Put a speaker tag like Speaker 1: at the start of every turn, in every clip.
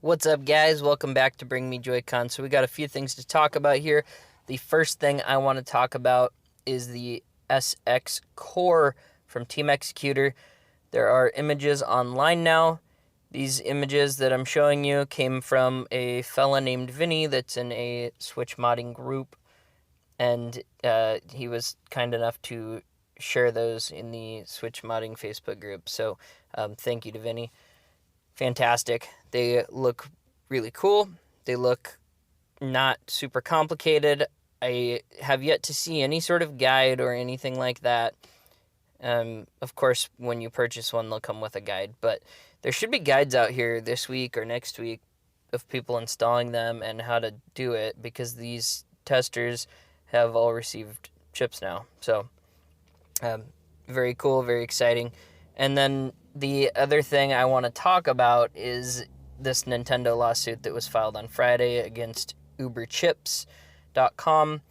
Speaker 1: What's up, guys? Welcome back to Bring Me Joy-Con. So we got a few things to talk about here. The first thing I want to talk about is the SX Core from Team Executor. There are images online now. These images that I'm showing you came from a fella named Vinny that's in a Switch modding group, and he was kind enough to share those in the Switch modding Facebook group. So thank you to Vinny. Fantastic. They look really cool. They look not super complicated. I have yet to see any sort of guide or anything like that. Of course, when you purchase one, they'll come with a guide, but there should be guides out here this week or next week of people installing them and how to do it, because these testers have all received chips now. So, very cool, very exciting. And then the other thing I want to talk about is this Nintendo lawsuit that was filed on Friday against uberchips.com.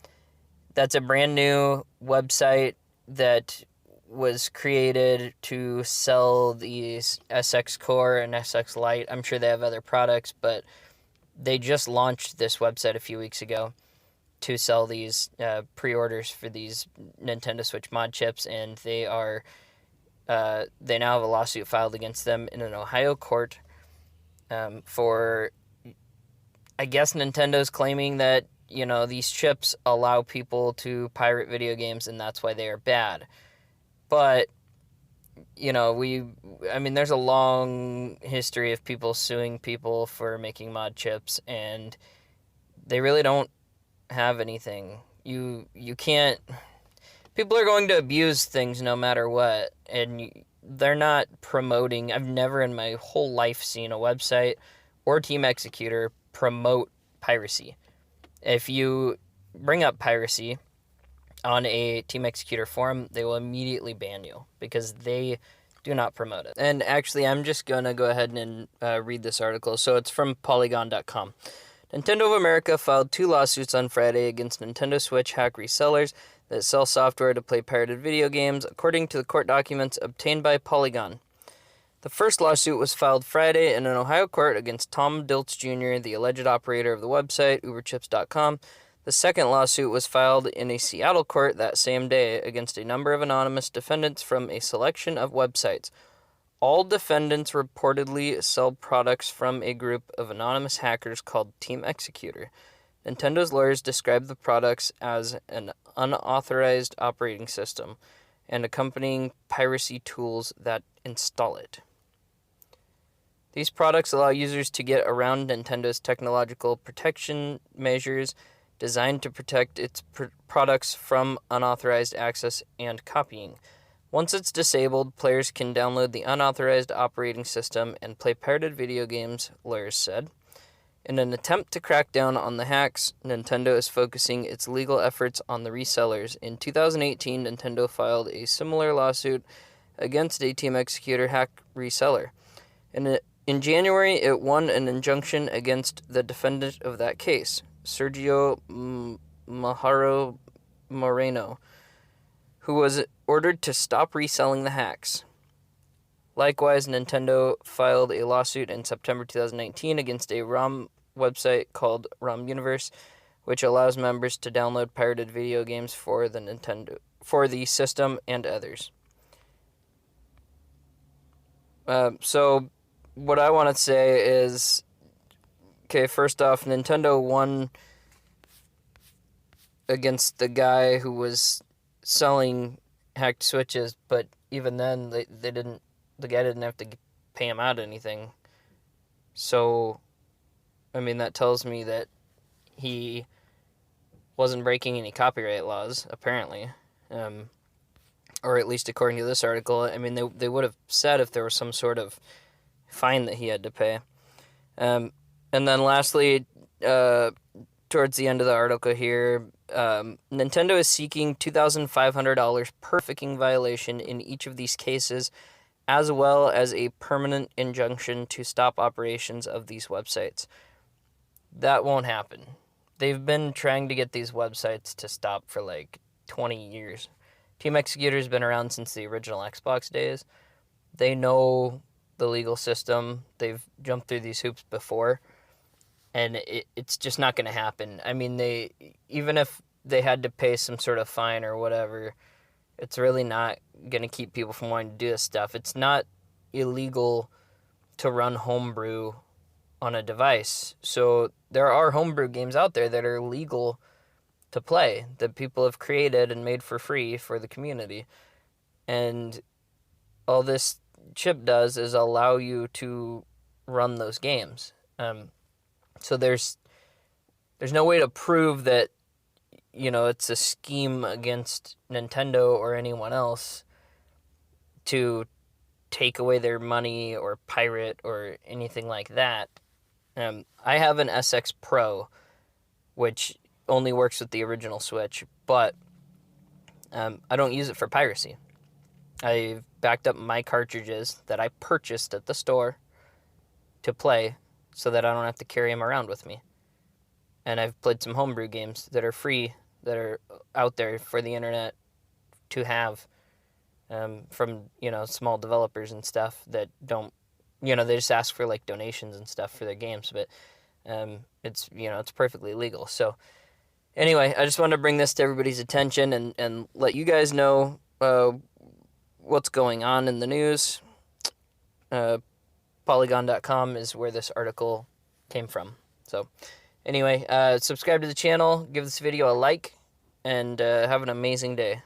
Speaker 1: That's a brand new website that was created to sell these SX Core and SX Lite. I'm sure they have other products, but they just launched this website a few weeks ago to sell these pre-orders for these Nintendo Switch mod chips, and they now have a lawsuit filed against them in an Ohio court for, I guess, Nintendo's claiming that, these chips allow people to pirate video games and that's why they are bad. But, there's a long history of people suing people for making mod chips, and they really don't have anything. You can't... People are going to abuse things no matter what, and they're not promoting... I've never in my whole life seen a website or Team Executor promote piracy. If you bring up piracy on a Team Executor forum, they will immediately ban you because they do not promote it. And actually, I'm just going to go ahead and read this article. So it's from Polygon.com. Nintendo of America filed 2 lawsuits on Friday against Nintendo Switch hack resellers that sell software to play pirated video games, according to the court documents obtained by Polygon. The first lawsuit was filed Friday in an Ohio court against Tom Dilts Jr., the alleged operator of the website, uberchips.com. The second lawsuit was filed in a Seattle court that same day against a number of anonymous defendants from a selection of websites. All defendants reportedly sell products from a group of anonymous hackers called Team Executor. Nintendo's lawyers described the products as an unauthorized operating system and accompanying piracy tools that install it. These products allow users to get around Nintendo's technological protection measures designed to protect its products from unauthorized access and copying. Once it's disabled, players can download the unauthorized operating system and play pirated video games, lawyers said. In an attempt to crack down on the hacks, Nintendo is focusing its legal efforts on the resellers. In 2018, Nintendo filed a similar lawsuit against a Team Executor hack reseller. In January, it won an injunction against the defendant of that case, Sergio Majaro Moreno, who was ordered to stop reselling the hacks. Likewise, Nintendo filed a lawsuit in September 2019 against a ROM website called ROM Universe, which allows members to download pirated video games for the system and others. So what I want to say is, okay, first off, Nintendo won against the guy who was selling hacked Switches, but even then, the guy didn't have to pay him out anything. So, that tells me that he wasn't breaking any copyright laws, apparently. Or at least according to this article. They would have said if there was some sort of fine that he had to pay. And then lastly, towards the end of the article here, Nintendo is seeking $2,500 per trafficking violation in each of these cases, as well as a permanent injunction to stop operations of these websites. That won't happen. They've been trying to get these websites to stop for like 20 years. Team Executor's been around since the original Xbox days. They know the legal system. They've jumped through these hoops before, and it's just not going to happen. I mean, even if they had to pay some sort of fine or whatever, it's really not going to keep people from wanting to do this stuff. It's not illegal to run homebrew on a device. So there are homebrew games out there that are legal to play, that people have created and made for free for the community. And all this chip does is allow you to run those games. So there's no way to prove that, it's a scheme against Nintendo or anyone else to take away their money or pirate or anything like that. I have an SX Pro, which only works with the original Switch, but I don't use it for piracy. I've backed up my cartridges that I purchased at the store to play so that I don't have to carry them around with me. And I've played some homebrew games that are free, that are out there for the internet to have, from, small developers and stuff that don't, they just ask for like donations and stuff for their games, but it's perfectly legal. So anyway, I just wanted to bring this to everybody's attention and let you guys know what's going on in the news. Polygon.com is where this article came from. So anyway, subscribe to the channel, give this video a like, and have an amazing day.